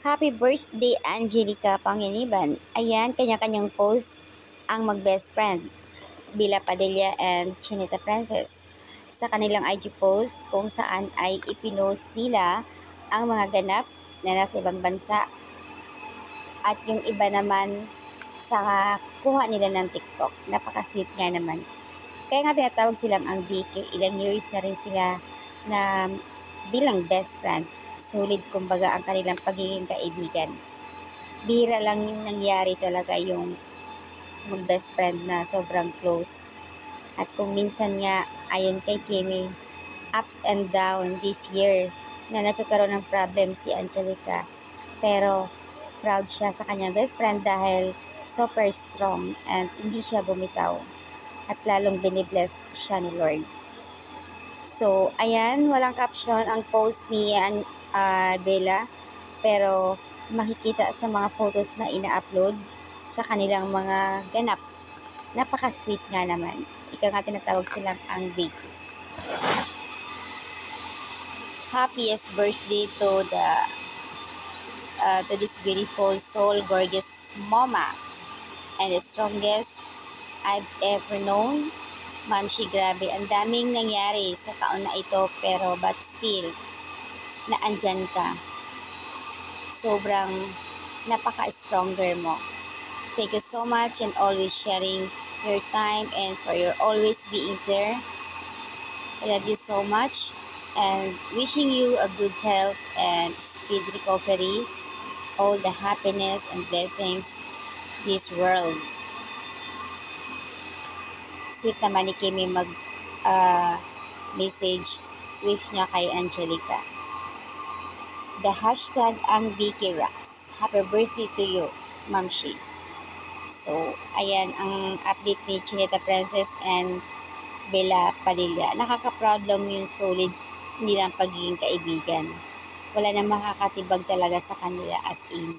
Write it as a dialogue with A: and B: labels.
A: Happy birthday, Angelica Panginiban. Ayan, kanya-kanyang post ang mag-best friend, Bila Padilla and Chinita Princess. Sa kanilang IG post kung saan ay ipinost nila ang mga ganap na nasa ibang bansa at yung iba naman sa kuha nila ng TikTok. Napaka-sweet nga naman. Kaya nga tinatawag silang ang BK. Ilang years na rin sila na bilang best friend. Solid kumbaga ang kanilang pagiging kaibigan. Bihira lang yung nangyari talaga yung mag-best friend na sobrang close. At kung minsan nga, ayon kay Kimi, ups and down this year na nagkakaroon ng problem si Angelica. Pero proud siya sa kanyang best friend dahil super strong and hindi siya bumitaw. At lalong binibless siya ni Lord. So, ayan, walang caption ang post ni Bella. Pero makikita sa mga photos na ina-upload sa kanilang mga ganap. Napaka-sweet nga naman. Ika nga tinatawag silang ang big. Happiest birthday to this beautiful soul, gorgeous mama, and the strongest I've ever known. Mamshi, grabe, ang daming nangyari sa taon na ito pero but still, naandyan ka. Sobrang napaka-stronger mo. Thank you so much and always sharing your time and for your always being there. I love you so much and wishing you a good health and speed recovery, all the happiness and blessings this world. Sweet naman ni Kimi message wish niya kay Angelica. The hashtag ang Vicky Rocks. Happy birthday to you, Mamshi. So, ayan ang update ni Chinita Princess and Bella Padilla. Nakaka-proud lang yung solid nilang pagiging kaibigan. Wala nang makakatibag talaga sa kanila as in.